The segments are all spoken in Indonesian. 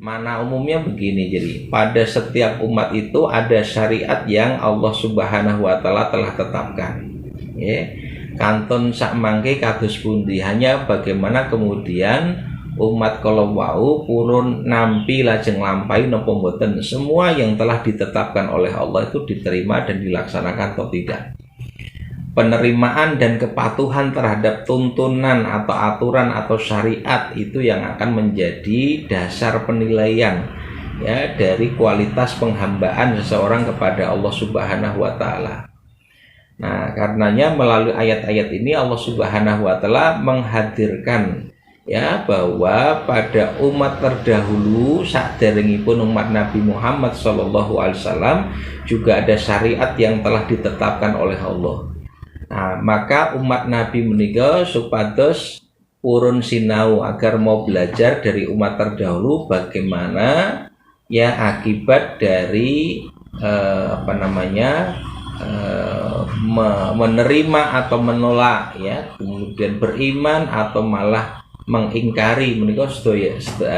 Mana umumnya begini, jadi pada setiap umat itu ada syariat yang Allah Subhanahu wa taala telah tetapkan. Ya. Kantun sak mangke kados pundi, hanya bagaimana kemudian umat kalau wau purun nampi lajeng lampai napa mboten, semua yang telah ditetapkan oleh Allah itu diterima dan dilaksanakan atau tidak. Penerimaan dan kepatuhan terhadap tuntunan atau aturan atau syariat itu yang akan menjadi dasar penilaian ya dari kualitas penghambaan seseorang kepada Allah Subhanahu wa taala. Nah, karenanya melalui ayat-ayat ini Allah Subhanahu wa taala menghadirkan ya bahwa pada umat terdahulu saderengipun umat Nabi Muhammad SAW juga ada syariat yang telah ditetapkan oleh Allah. Nah, maka umat Nabi menika supados purun sinau agar mau belajar dari umat terdahulu bagaimana ya akibat dari menerima atau menolak ya, kemudian beriman atau malah mengingkari menika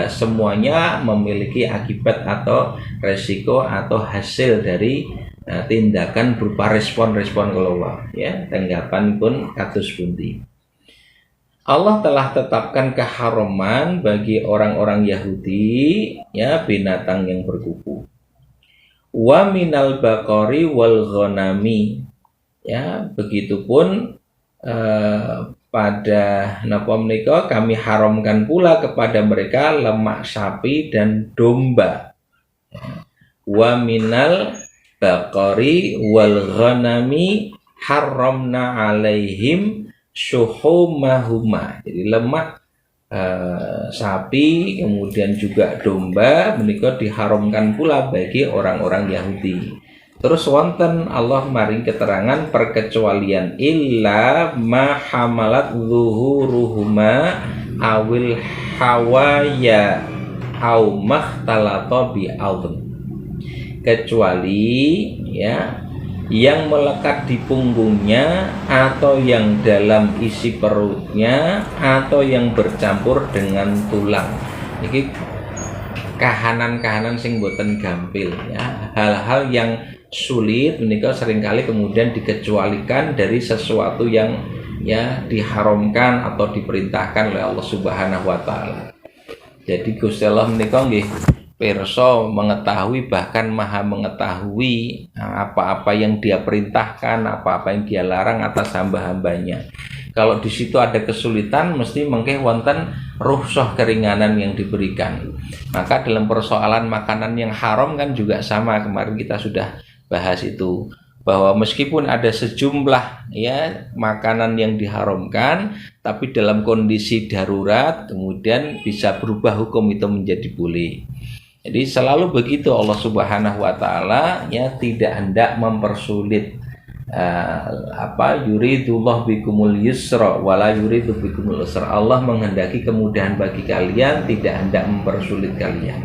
semuanya memiliki akibat atau resiko atau hasil dari tindakan berupa respon-respon keluar ya, tanggapan pun kados pundi. Allah telah tetapkan keharaman bagi orang-orang Yahudi ya binatang yang berkuku. Wa minal baqari wal ghanami ya, begitupun pada napa menika kami haramkan pula kepada mereka lemak sapi dan domba. Wa minal baqari wal ghanami haramna alaihim syuhumahuma. Jadi lemak sapi kemudian juga domba menika diharamkan pula bagi orang-orang Yahudi. Terus wonten Allah maring keterangan perkecualian illa ma hamalat zuhuruhuma awil hawaya au makhtalata bi audun, kecuali ya yang melekat di punggungnya atau yang dalam isi perutnya atau yang bercampur dengan tulang. Ini kahanan-kahanan sing boten gampil ya, hal-hal yang sulit menika seringkali kemudian dikecualikan dari sesuatu yang ya diharamkan atau diperintahkan oleh Allah Subhanahu wa taala. Jadi Gusti Allah menika nggih pirsa mengetahui, bahkan maha mengetahui apa-apa yang dia perintahkan, apa-apa yang dia larang atas hamba-hambanya. Kalau di situ ada kesulitan, mesti mengke wonten rukhsah keringanan yang diberikan. Maka dalam persoalan makanan yang haram kan juga sama, kemarin kita sudah bahas itu, bahwa meskipun ada sejumlah ya makanan yang diharamkan, tapi dalam kondisi darurat kemudian bisa berubah hukum itu menjadi boleh. Jadi selalu begitu Allah Subhanahu wa taala ya tidak hendak mempersulit yuridullah bikumul yusra wala yuridu bikumul usra. Allah menghendaki kemudahan bagi kalian, tidak hendak mempersulit kalian.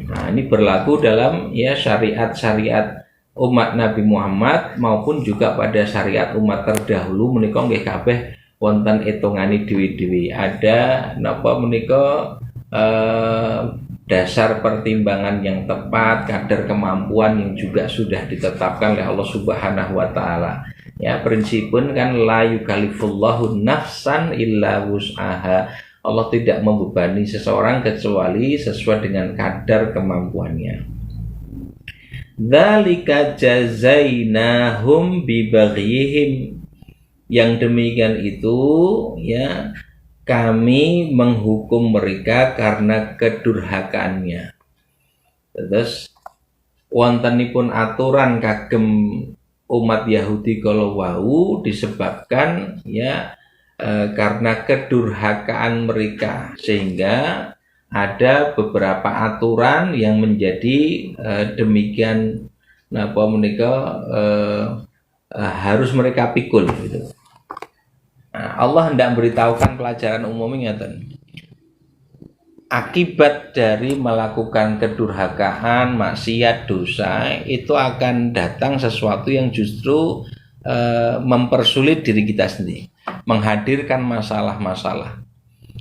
Nah, ini berlaku dalam ya syariat-syariat umat Nabi Muhammad maupun juga pada syariat umat terdahulu menika nggih kabeh wonten etungane dewi-dewi. Ada napa menika dasar pertimbangan yang tepat, kadar kemampuan yang juga sudah ditetapkan oleh Allah Subhanahu wa taala. Ya, prinsipun kan la yukallifullahu nafsan illa wus'aha. Allah tidak membebani seseorang kecuali sesuai dengan kadar kemampuannya. Dzalika jazainahum bibaghihim. Yang demikian itu ya kami menghukum mereka karena kedurhakaannya. Terus wontenipun aturan kagem umat Yahudi kalau wau disebabkan ya karena kedurhakaan mereka, sehingga ada beberapa aturan yang menjadi demikian napa menika harus mereka pikul gitu. Nah, Allah hendak beritahukan pelajaran umumnya ngeten. Akibat dari melakukan kedurhakaan, maksiat, dosa itu akan datang sesuatu yang justru mempersulit diri kita sendiri, menghadirkan masalah-masalah.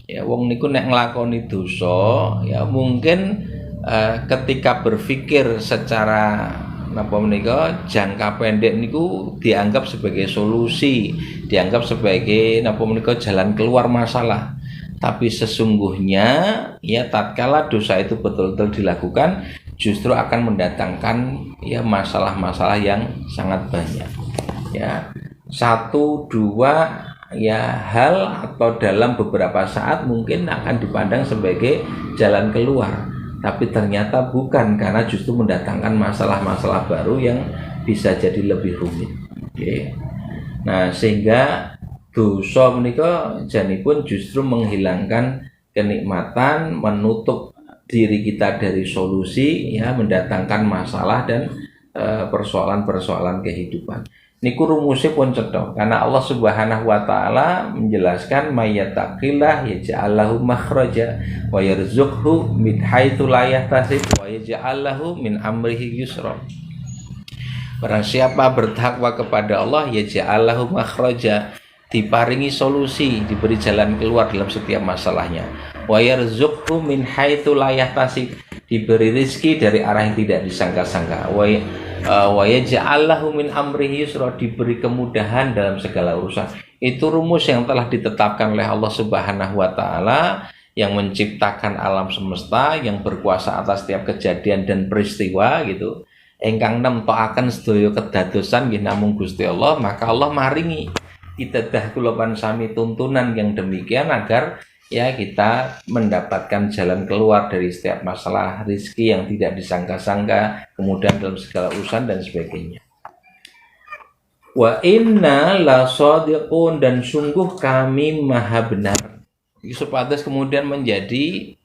Ya wong niku nek nglakoni dosa, ya mungkin ketika berpikir secara napa menika jangka pendek niku dianggap sebagai solusi, dianggap sebagai napa menika jalan keluar masalah. Tapi sesungguhnya ya tatkala dosa itu betul-betul dilakukan justru akan mendatangkan ya masalah-masalah yang sangat banyak. Ya, satu dua ya hal atau dalam beberapa saat mungkin akan dipandang sebagai jalan keluar, tapi ternyata bukan, karena justru mendatangkan masalah-masalah baru yang bisa jadi lebih rumit. Oke. Nah, sehingga dosa menika janipun justru menghilangkan kenikmatan, menutup diri kita dari solusi, ya, mendatangkan masalah dan persoalan-persoalan kehidupan. Niku rumusnya pun cetha, karena Allah Subhanahu wa taala menjelaskan mayyataqillah yaj'al lahu makhraja wa yarzuqhu min haitsu la yahtasib wa yaj'al lahu min amrihi yusra. Barang siapa bertakwa kepada Allah yaj'al lahu makhraja, diparingi solusi, diberi jalan keluar dalam setiap masalahnya. Wa yarzuqhu min haitsu la yahtasib, diberi rezeki dari arah yang tidak disangka-sangka. Wa yaj'allahu min amrihi yusra, diberi kemudahan dalam segala urusan. Itu rumus yang telah ditetapkan oleh Allah Subhanahu wa taala yang menciptakan alam semesta, yang berkuasa atas setiap kejadian dan peristiwa gitu. Engkang nemtokaken sedaya kedadosan nggih namung Gusti Allah, maka Allah maringi pitedah kula sami tuntunan yang demikian agar ya kita mendapatkan jalan keluar dari setiap masalah, rezeki yang tidak disangka-sangka, kemudian dalam segala urusan dan sebagainya. Wa inna la shadiqun, dan sungguh kami maha benar. Supados kemudian menjadi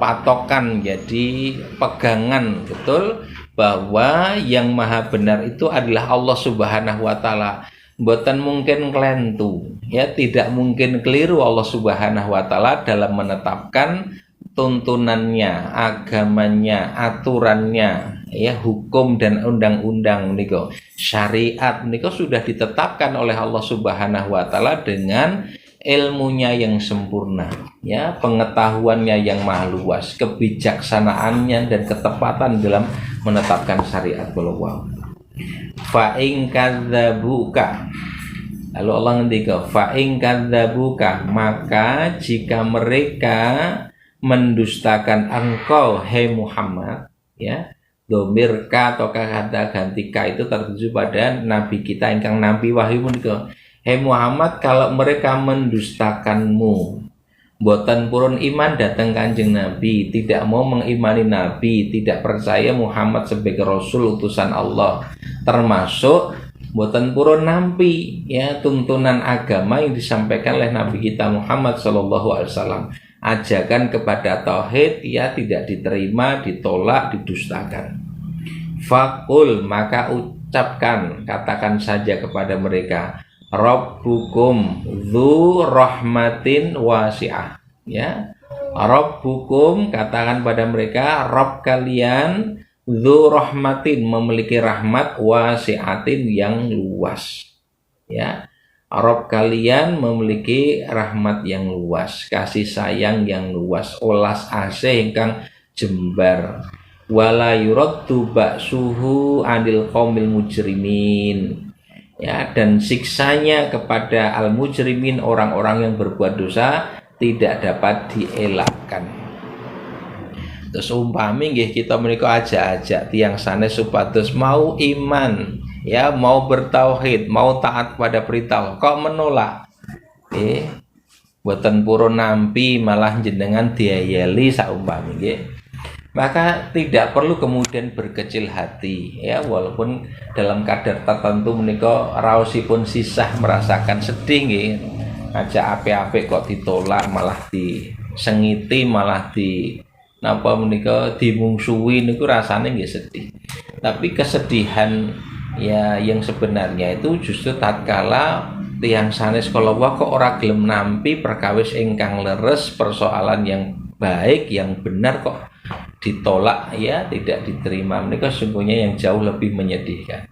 patokan, jadi pegangan betul bahwa yang maha benar itu adalah Allah Subhanahu wa taala. Mboten mungkin kelentu, ya, tidak mungkin keliru Allah Subhanahu wa taala dalam menetapkan tuntunannya, agamanya, aturannya, ya, hukum dan undang-undang niku, syariat niku sudah ditetapkan oleh Allah Subhanahu wa taala dengan ilmunya yang sempurna, ya, pengetahuannya yang maha luas, kebijaksanaannya dan ketepatan dalam menetapkan syariat beliau. Fa in kadzabuka, lalu Allah ngendika fa in kadzabuka, maka jika mereka mendustakan engkau hai Muhammad, ya, domir ka atau kata ganti ka itu tertuju pada nabi kita ingkang nabi wahyu menika. Hai Muhammad, kalau mereka mendustakanmu, boten purun iman datang Kanjeng Nabi, tidak mau mengimani Nabi, tidak percaya Muhammad sebagai Rasul utusan Allah, termasuk boten purun nampi, ya, tuntunan agama yang disampaikan oleh Nabi kita Muhammad SAW. Ajakan kepada tauhid, ya, tidak diterima, ditolak, didustakan. Fakul, maka ucapkan, katakan saja kepada mereka, Rabbukum dzu rahmatin wasi'ah, ya, Rabbukum, katakan pada mereka, Rabb kalian, dzu rahmatin, memiliki rahmat, wasi'atin, yang luas, ya, Rabb kalian memiliki rahmat yang luas, kasih sayang yang luas, olas asih ingkang jembar, wala yuraddu ba'suhu 'anil qaumil mujrimin, ya, dan siksanya kepada al-mujrimin, orang-orang yang berbuat dosa, tidak dapat dielakkan. Terus umpami nggih kita menika ajak-ajak tiyang sanes supados mau iman, ya, mau bertauhid, mau taat pada perintah, kok menolak, boten purun nampi malah jenengan diayeli saumpami nggih. Maka tidak perlu kemudian berkecil hati, ya, walaupun dalam kadar tertentu menika raosipun sisah merasakan sedih nggih, ngajak apik-apik kok ditolak, malah disengiti, malah di napa menika dimungsuhi, niku rasane nggih sedih. Tapi kesedihan, ya, yang sebenarnya itu justru tatkala tiyang sanes kala kok ora gelem nampi perkawis ingkang leres, persoalan yang baik, yang benar kok ditolak, ya, tidak diterima, mereka sesungguhnya yang jauh lebih menyedihkan.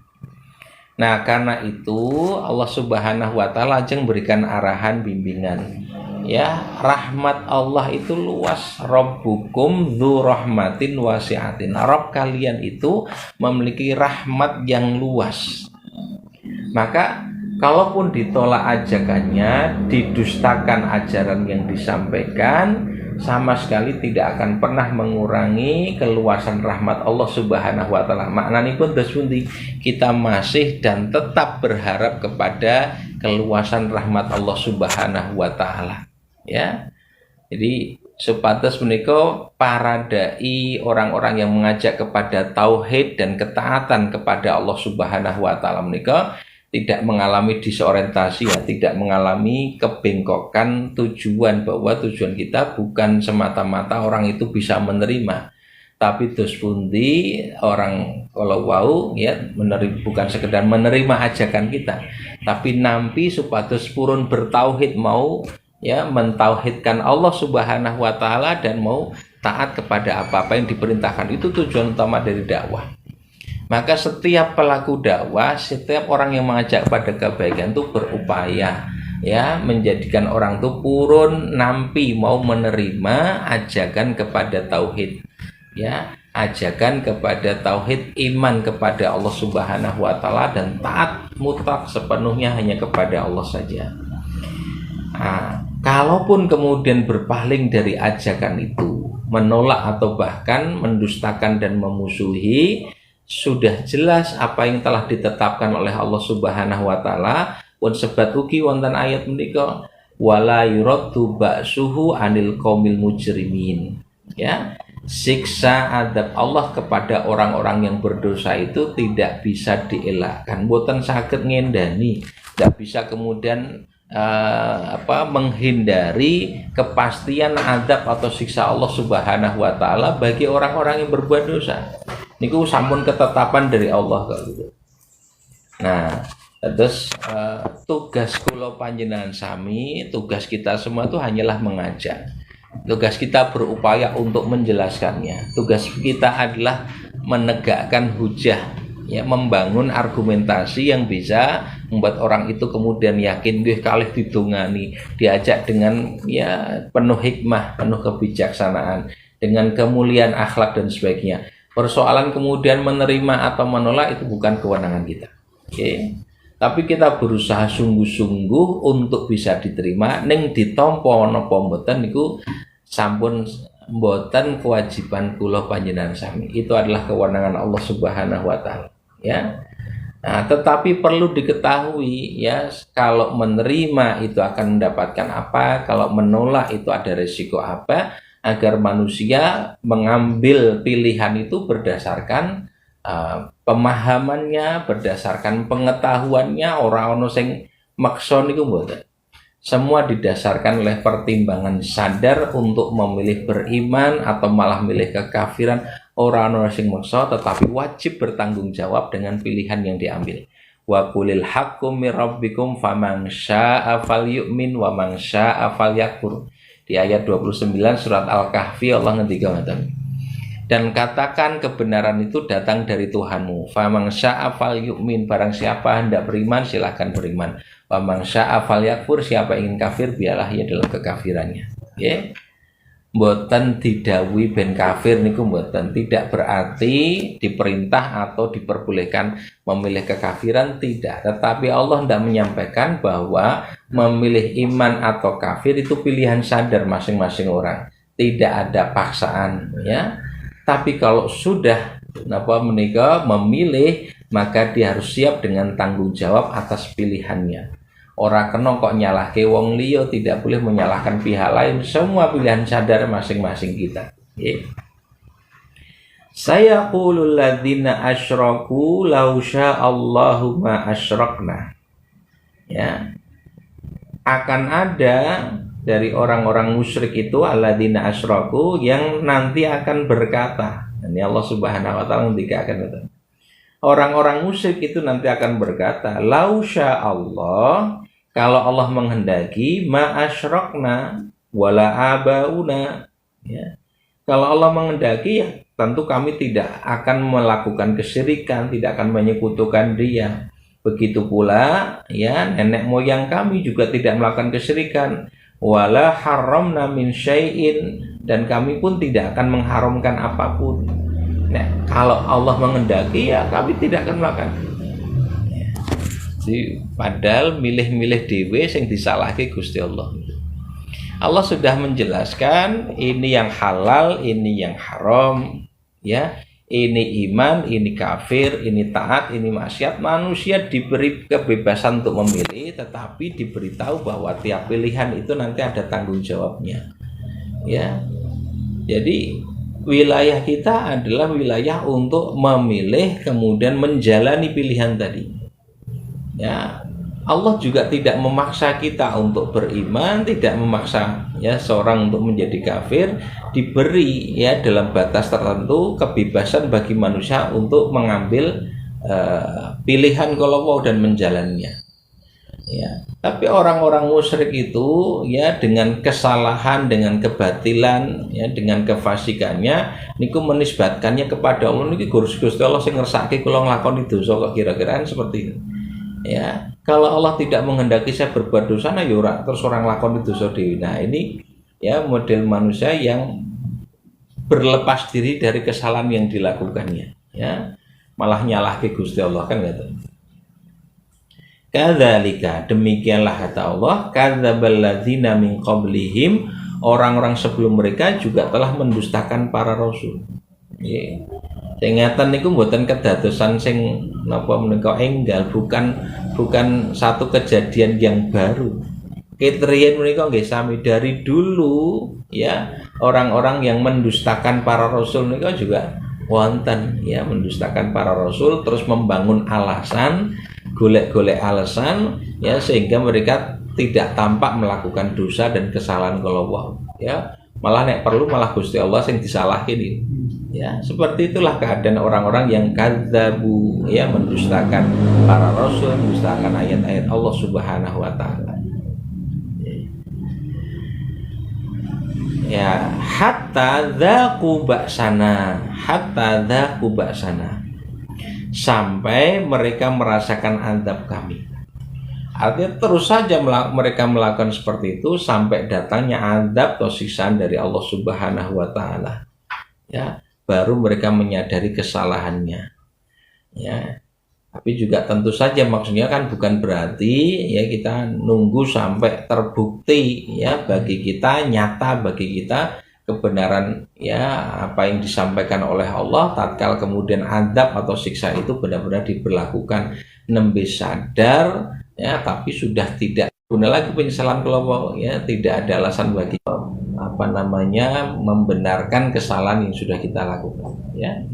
Nah, karena itu Allah Subhanahu wa taala ajeng berikan arahan bimbingan, Ya, rahmat Allah itu luas. Rabbukum dzu rahmatin wasi'atin. Rabb kalian itu memiliki rahmat yang luas. Maka kalaupun ditolak ajakannya, didustakan ajaran yang disampaikan, sama sekali tidak akan pernah mengurangi keluasan rahmat Allah Subhanahu wa taala. Maknanya pun pundi kita masih dan tetap berharap kepada keluasan rahmat Allah Subhanahu wa taala. Ya. Jadi sepatas menika para dai, orang-orang yang mengajak kepada tauhid dan ketaatan kepada Allah Subhanahu wa taala menika tidak mengalami disorientasi, ya, tidak mengalami kebengkokan tujuan, bahwa tujuan kita bukan semata-mata orang itu bisa menerima, tapi dos pundi orang kalau wau ya menerima, bukan sekedar menerima ajakan kita, tapi nampi supados purun bertauhid, mau ya mentauhidkan Allah Subhanahu wa taala dan mau taat kepada apa-apa yang diperintahkan. Itu tujuan utama dari dakwah. Maka setiap pelaku dakwah, setiap orang yang mengajak pada kebaikan itu berupaya ya menjadikan orang itu purun nampi mau menerima ajakan kepada tauhid, ya, ajakan kepada tauhid, iman kepada Allah Subhanahu wa taala dan taat mutlak sepenuhnya hanya kepada Allah saja. Nah, kalaupun kemudian berpaling dari ajakan itu, menolak atau bahkan mendustakan dan memusuhi, sudah jelas apa yang telah ditetapkan oleh Allah Subhanahu wa taala. Pun sebat ugi wonten ayat menika wala yuraddu ba'suhu anil qaumil mujrimin. Ya, siksa adab Allah kepada orang-orang yang berdosa itu tidak bisa dielakkan, boten saged ngendani, tidak bisa kemudian menghindari kepastian adab atau siksa Allah Subhanahu wa taala bagi orang-orang yang berbuat dosa. Niku sampun ketetapan dari Allah kalau gitu. Nah, terus tugas kula panjenengan sami, tugas kita semua itu hanyalah mengajak. Tugas kita berupaya untuk menjelaskannya. Tugas kita adalah menegakkan hujah, ya, membangun argumentasi yang bisa membuat orang itu kemudian yakin, nggih kalih didongani, diajak dengan ya penuh hikmah, penuh kebijaksanaan, dengan kemuliaan akhlak dan sebagainya. Persoalan kemudian menerima atau menolak itu bukan kewenangan kita. Oke. Tapi kita berusaha sungguh-sungguh untuk bisa diterima, ning ditampa napa mboten niku sampun mboten kewajiban kula panjenengan sami. Itu adalah kewenangan Allah Subhanahu wa taala, ya. Nah, tetapi perlu diketahui ya, kalau menerima itu akan mendapatkan apa, kalau menolak itu ada resiko apa, agar manusia mengambil pilihan itu berdasarkan pemahamannya, berdasarkan pengetahuannya. Ora ono sing maksa niku mboten. Semua didasarkan oleh pertimbangan sadar untuk memilih beriman atau malah milih kekafiran. Ora ono sing maksa, tetapi wajib bertanggung jawab dengan pilihan yang diambil. Wa qulil haqqu mir rabbikum faman syaa'a falyu'min wa man syaa'a falyakfur. Di ayat 29 surat Al-Kahfi Allah ngendika ngoten. Dan katakan kebenaran itu datang dari Tuhanmu. Faman syaa'a falyu'min, barang siapa hendak beriman silahkan beriman. Wa man syaa'a falyakfur, siapa ingin kafir biarlah ia dalam kekafirannya. Nggih. Mboten didhawuhi ben kafir niku mboten, tidak berarti diperintah atau diperbolehkan memilih kekafiran, tidak. Tetapi Allah hendak menyampaikan bahwa memilih iman atau kafir itu pilihan sadar masing-masing orang, tidak ada paksaan, ya. Tapi kalau sudah menikah memilih, maka dia harus siap dengan tanggung jawab atas pilihannya. Ora kena kok nyalahke wong liya, tidak boleh menyalahkan pihak lain. Semua pilihan sadar masing-masing kita. Saya qulul ladzina asyraku law sya'allahu ma asyrakna. Ya. Akan ada dari orang-orang musyrik itu alladzina asyraku yang nanti akan berkata. Ini Allah Subhanahu wa taala ngendikaken ngoten. Orang-orang musyrik itu nanti akan berkata, lausya Allah, kalau Allah menghendaki, ma'asyrakna wala abauna. Ya. Kalau Allah menghendaki, ya tentu kami tidak akan melakukan kesyirikan, tidak akan menyekutukan Dia. Begitu pula, ya nenek moyang kami juga tidak melakukan kesyirikan. wala haramna min syai'in, dan kami pun tidak akan mengharamkan apapun. Nah, kalau Allah menghendaki ya kami tidak akan melakukan. Jadi, padahal milih-milih dhewe sing disalahke Gusti Allah. Allah sudah menjelaskan ini yang halal, ini yang haram, ya. Ini iman, ini kafir, ini taat, ini maksiat. Manusia diberi kebebasan untuk memilih, tetapi diberitahu bahwa tiap pilihan itu nanti ada tanggung jawabnya. Ya. Jadi wilayah kita adalah wilayah untuk memilih kemudian menjalani pilihan tadi. Ya. Allah juga tidak memaksa kita untuk beriman, tidak memaksa ya seorang untuk menjadi kafir. Diberi ya dalam batas tertentu kebebasan bagi manusia untuk mengambil pilihan kalau dan menjalannya. Ya, tapi orang-orang musyrik itu ya dengan kesalahan, dengan kebatilan, ya dengan kefasikannya, niku menisbatkannya kepada Allah. Niki Gusti Allah sing ngersake kula nglakoni dosa kok kira-kiraan seperti itu. Ya, kalau Allah tidak menghendaki saya berbuat dosa, nah yura terus orang lakon itu dosa dewi. Nah ini ya model manusia yang berlepas diri dari kesalahan yang dilakukannya, ya malah nyalah ke Gusti Allah kan gitu. Kadzalika, demikianlah kata Allah, kadzdzabal ladzina min qablihim, orang-orang sebelum mereka juga telah mendustakan para rasul. Ya. Ingatan niku mboten kedadosan sing napa menika enggal, bukan satu kejadian yang baru. Ketriyen menika nggih sami dari dulu ya, orang-orang yang mendustakan para rasul menika juga wonten ya, mendustakan para rasul terus membangun alasan, golek-golek alasan ya sehingga mereka tidak tampak melakukan dosa dan kesalahan kalau ya. Malah nek perlu malah Gusti Allah sing disalahin ini. Ya, seperti itulah keadaan orang-orang yang kadzabu ya, mendustakan para rasul, mendustakan ayat-ayat Allah Subhanahu wa taala. Ya, hatta dzaqu ba'sana, sampai mereka merasakan azab kami. Artinya terus saja mereka melakukan seperti itu sampai datangnya azab atau siksaan dari Allah Subhanahu wa taala. Ya, baru mereka menyadari kesalahannya. Ya. Tapi juga tentu saja maksudnya kan bukan berarti ya kita nunggu sampai terbukti ya bagi kita, nyata bagi kita kebenaran ya apa yang disampaikan oleh Allah, tatkala kemudian azab atau siksa itu benar-benar diberlakukan, nembe sadar ya, tapi sudah tidak guna lagi penyesalan kelompok ya, tidak ada alasan bagi membenarkan kesalahan yang sudah kita lakukan ya.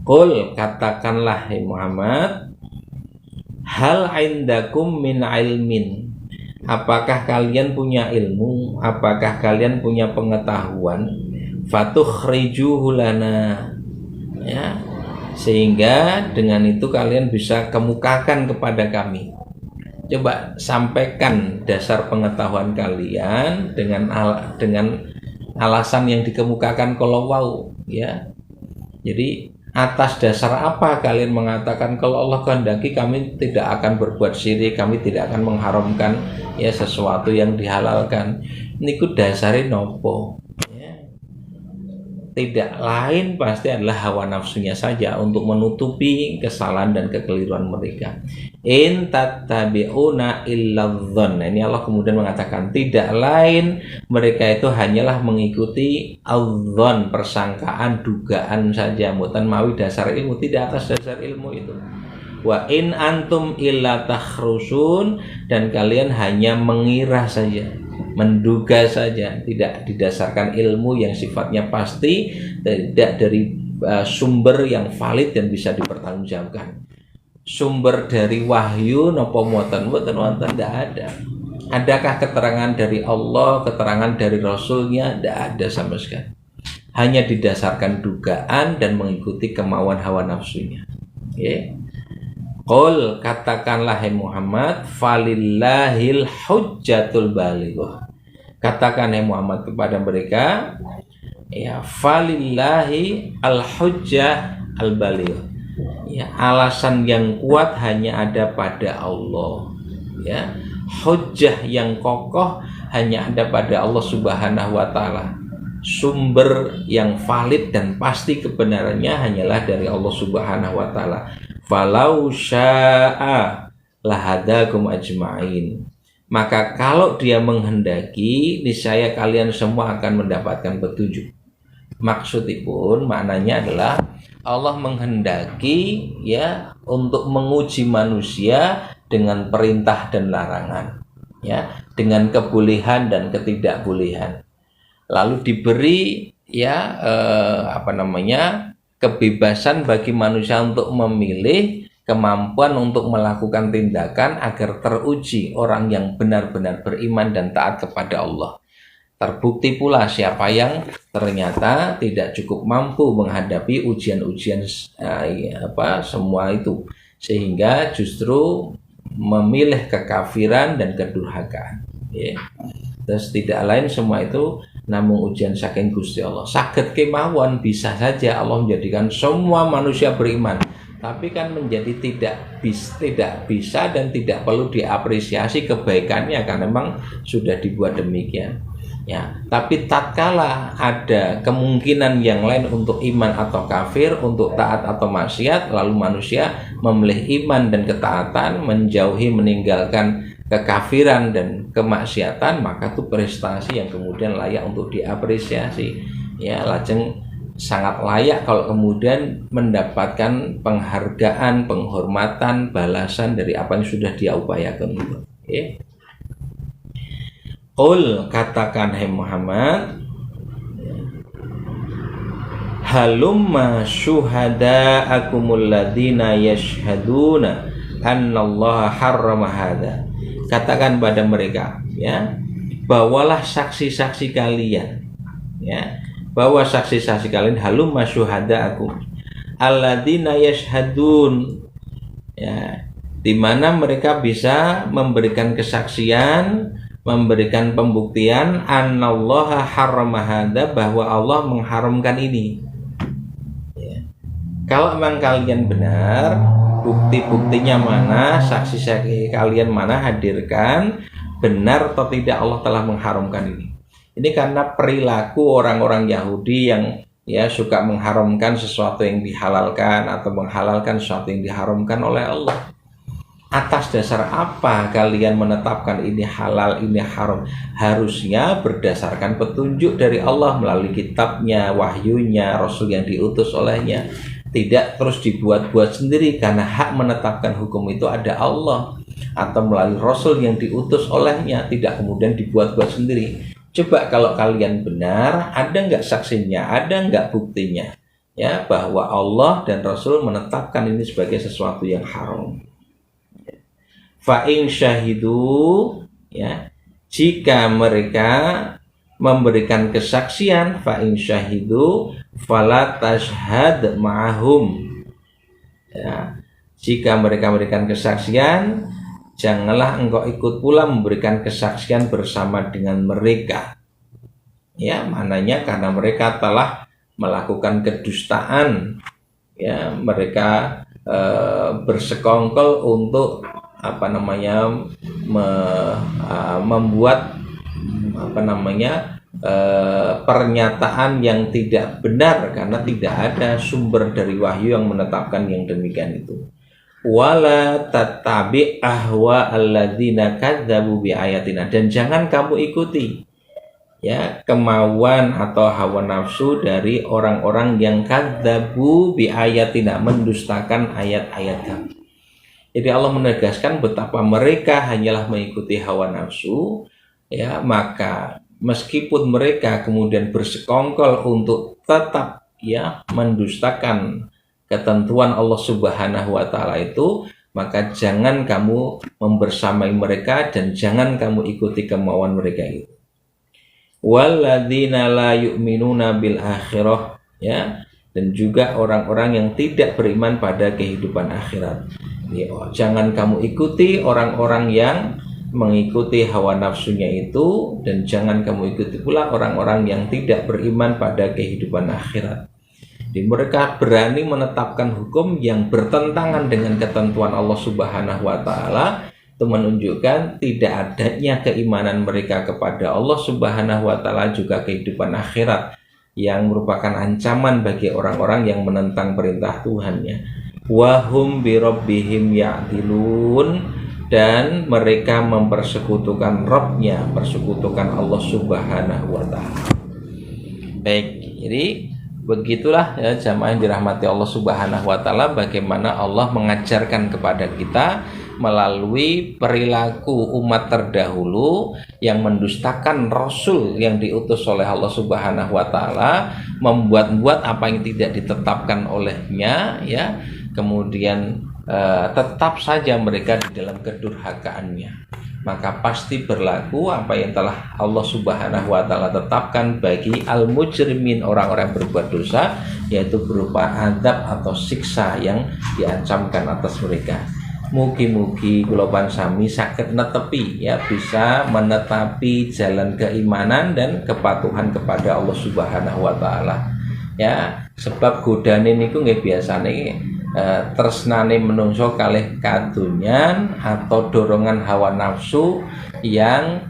Qul, katakanlah hai Muhammad, hal indakum min ilmin, apakah kalian punya ilmu, apakah kalian punya pengetahuan, fatukhrijuhu lana ya, sehingga dengan itu kalian bisa kemukakan kepada kami. Coba sampaikan dasar pengetahuan kalian dengan alasan yang dikemukakan kalau ya. Jadi atas dasar apa kalian mengatakan kalau Allah kehendaki kami tidak akan berbuat syirik, kami tidak akan mengharamkan ya sesuatu yang dihalalkan. Niku dasare nopo? Tidak lain pasti adalah hawa nafsunya saja untuk menutupi kesalahan dan kekeliruan mereka. In tattabi'una illa dzann. Ini Allah kemudian mengatakan tidak lain mereka itu hanyalah mengikuti adzan, persangkaan, dugaan saja, mboten mawi dasar ilmu, tidak atas dasar ilmu itu. Wa in antum illa takhrusun, dan kalian hanya mengira saja, menduga saja, tidak didasarkan ilmu yang sifatnya pasti, tidak dari sumber yang valid dan bisa dipertanggungjawabkan. Sumber dari wahyu napa mboten wonten, tidak ada. Adakah keterangan dari Allah, keterangan dari Rasulnya? Tidak ada sama sekali. Hanya didasarkan dugaan dan mengikuti kemauan hawa nafsunya. Okay. Qul, katakanlah hai Muhammad, falillahil hujjatul balighah. Katakan hai Muhammad kepada mereka, ya falillahi al hujjah al balighah. Ya, alasan yang kuat hanya ada pada Allah. Ya, hujjah yang kokoh hanya ada pada Allah Subhanahu wa taala. Sumber yang valid dan pasti kebenarannya hanyalah dari Allah Subhanahu wa taala. Falau syaa lahadakum ajmain. Maka kalau dia menghendaki, niscaya kalian semua akan mendapatkan petunjuk. Maksudipun maknanya adalah Allah menghendaki ya untuk menguji manusia dengan perintah dan larangan, ya, dengan kebolehan dan ketidakbolehan. Lalu diberi ya kebebasan bagi manusia untuk memilih, kemampuan untuk melakukan tindakan agar teruji orang yang benar-benar beriman dan taat kepada Allah. Terbukti pula siapa yang ternyata tidak cukup mampu menghadapi ujian-ujian semua itu, sehingga justru memilih kekafiran dan kedurhakaan. Ya. Terus tidak lain semua itu namun ujian saking Gusti Allah. Saged kemawon bisa saja Allah menjadikan semua manusia beriman, tapi kan menjadi tidak bisa dan tidak perlu diapresiasi kebaikannya karena memang sudah dibuat demikian. Ya, tapi tatkala ada kemungkinan yang lain untuk iman atau kafir, untuk taat atau maksiat, lalu manusia memilih iman dan ketaatan, menjauhi meninggalkan kekafiran dan kemaksiatan, maka itu prestasi yang kemudian layak untuk diapresiasi. Ya, lajeng sangat layak kalau kemudian mendapatkan penghargaan, penghormatan, balasan dari apa yang sudah dia upayakan. Ya. Qul, katakan hai Muhammad, halumma syuhada'akumul ladina yashhaduna annallaha harrama hadza. Katakan pada mereka, ya, bawalah saksi-saksi kalian, ya, bawa saksi-saksi kalian, halumma syuhada'akum alladina yashhadun, ya, di mana mereka bisa memberikan kesaksian, memberikan pembuktian annallaha harrama hadza, bahwa Allah mengharamkan ini. Ya. Kalau memang kalian benar, bukti-buktinya mana, saksi-saksi kalian mana, hadirkan, benar atau tidak Allah telah mengharamkan ini. Ini karena perilaku orang-orang Yahudi yang ya suka mengharamkan sesuatu yang dihalalkan atau menghalalkan sesuatu yang diharamkan oleh Allah. Atas dasar apa kalian menetapkan ini halal, ini haram? Harusnya berdasarkan petunjuk dari Allah melalui kitabnya, wahyunya, Rasul yang diutus olehnya. Tidak terus dibuat-buat sendiri, karena hak menetapkan hukum itu ada Allah, atau melalui Rasul yang diutus olehnya, tidak kemudian dibuat-buat sendiri. Coba kalau kalian benar, ada nggak saksinya, ada nggak buktinya, ya, bahwa Allah dan Rasul menetapkan ini sebagai sesuatu yang haram. Fa'in syahidu, ya, jika mereka memberikan kesaksian, fa'in syahidu fala tashhad ma'ahum, ya, jika mereka memberikan kesaksian, janganlah engkau ikut pula memberikan kesaksian bersama dengan mereka. Ya, maknanya karena mereka telah melakukan kedustaan, ya, mereka bersekongkol untuk membuat pernyataan yang tidak benar, karena tidak ada sumber dari wahyu yang menetapkan yang demikian itu. Wala tattabi ahwa alladzina kadzabu bi ayatina, dan jangan kamu ikuti, ya, kemauan atau hawa nafsu dari orang-orang yang kadzabu bi ayatina, mendustakan ayat-ayat kami. Jadi Allah menegaskan betapa mereka hanyalah mengikuti hawa nafsu, ya, maka meskipun mereka kemudian bersekongkol untuk tetap, ya, mendustakan ketentuan Allah Subhanahu wa taala itu, maka jangan kamu membersamai mereka dan jangan kamu ikuti kemauan mereka itu. Walladzina la yu'minuna bil akhirah, ya, dan juga orang-orang yang tidak beriman pada kehidupan akhirat. Ya, jangan kamu ikuti orang-orang yang mengikuti hawa nafsunya itu, dan jangan kamu ikuti pula orang-orang yang tidak beriman pada kehidupan akhirat. Jadi mereka berani menetapkan hukum yang bertentangan dengan ketentuan Allah Subhanahu wa taala, Itu menunjukkan tidak adanya keimanan mereka kepada Allah Subhanahu wa taala, juga kehidupan akhirat yang merupakan ancaman bagi orang-orang yang menentang perintah Tuhannya. Wahum bi rabbihim ya'dilun, dan mereka mempersekutukan Rabbnya, persekutukan Allah Subhanahu wa taala. Baik, jadi begitulah ya jamaah yang dirahmati Allah Subhanahu wa taala, bagaimana Allah mengajarkan kepada kita melalui perilaku umat terdahulu yang mendustakan Rasul yang diutus oleh Allah Subhanahu wa taala, membuat-buat apa yang tidak ditetapkan olehnya, ya. Kemudian tetap saja mereka di dalam kedurhakaannya. Maka pasti berlaku apa yang telah Allah Subhanahu wa taala tetapkan bagi al-mujrimin, orang-orang yang berbuat dosa, yaitu berupa azab atau siksa yang diancamkan atas mereka. Mugi-mugi kula pansami saged netepi, ya, bisa menetapi jalan keimanan dan kepatuhan kepada Allah Subhanahu wa taala. Ya, sebab godane niku nggih biasane tresnane menungso kalih kadonyan atau dorongan hawa nafsu yang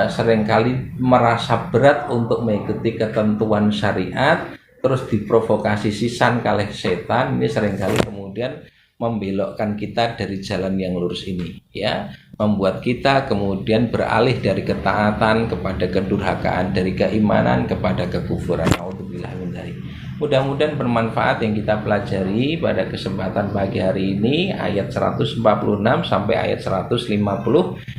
seringkali merasa berat untuk mengikuti ketentuan syariat, terus diprovokasi sisan kalih setan. Ini seringkali kemudian membelokkan kita dari jalan yang lurus ini, ya, membuat kita kemudian beralih dari ketaatan kepada kedurhakaan, dari keimanan kepada kekufuran. Nauzubillah min dzalik. Mudah-mudahan bermanfaat yang kita pelajari pada kesempatan pagi hari ini, ayat 146 sampai ayat 150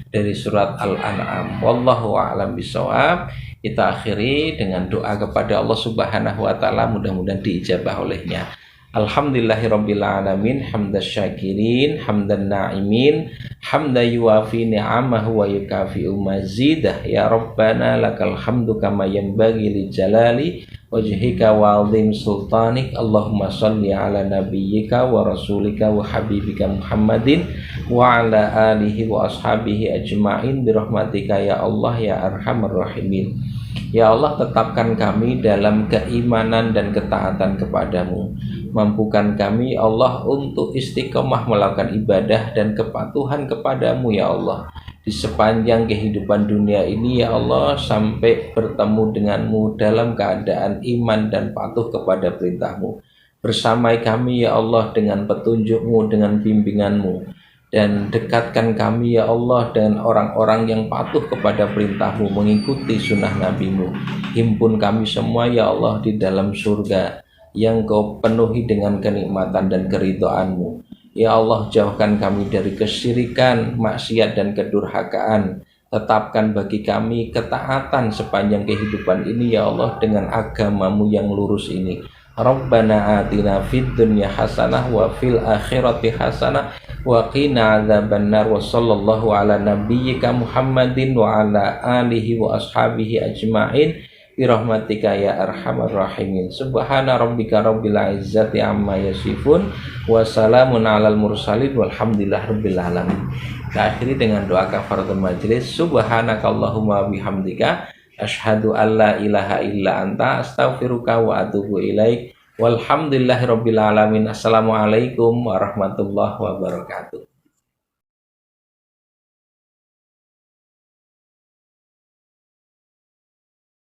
dari surat Al-An'am. Wallahu a'lam bishawab. Kita akhiri dengan doa kepada Allah Subhanahu wa taala, mudah-mudahan diijabah olehnya. Alhamdulillahirabbil alamin, hamdas syakirin, hamdan na'imin, hamdan yuwafi ni'amahu wa yukafi'u mazidah. Ya Rabbana lakal hamdu kama yanbaghi li jalali wajhika wa 'azim sultanik. Allahumma shalli ala nabiyyika wa rasulika wa habibika Muhammadin wa ala alihi wa ashabihi ajma'in bi rahmatika ya Allah ya arhamar rahimin. Ya Allah, tetapkan kami dalam keimanan dan ketaatan kepadamu. Mampukan kami Allah untuk istiqomah melakukan ibadah dan kepatuhan kepadamu ya Allah, di sepanjang kehidupan dunia ini ya Allah, sampai bertemu denganmu dalam keadaan iman dan patuh kepada perintahmu. Bersamai kami ya Allah dengan petunjukmu, dengan bimbinganmu, dan dekatkan kami ya Allah dengan orang-orang yang patuh kepada perintahmu, mengikuti sunnah nabimu. Himpun kami semua ya Allah di dalam surga yang kau penuhi dengan kenikmatan dan keridhaanmu. Ya Allah, jauhkan kami dari kesyirikan, maksiat dan kedurhakaan. Tetapkan bagi kami ketaatan sepanjang kehidupan ini ya Allah, dengan agamamu yang lurus ini. Rabbana atina fid dunya hasanah wa fil akhirati hasanah wa qina adzabannar. Wa sallallahu ala nabiyyika Muhammadin wa ala alihi wa ashabihi ajma'in bi rahmatika ya arhamar rahimin. Subhana rabbika rabbil izzati amma yasifun wa salamun alal mursalin walhamdulillahi rabbil alamin. Kita akhiri dengan doa kafaratul majelis. Subhanakallahumma bihamdika asyhadu an la ilaha illa anta astaghfiruka wa atubu ilaik. Walhamdulillahi rabbil alamin. Assalamualaikum warahmatullahi wabarakatuh.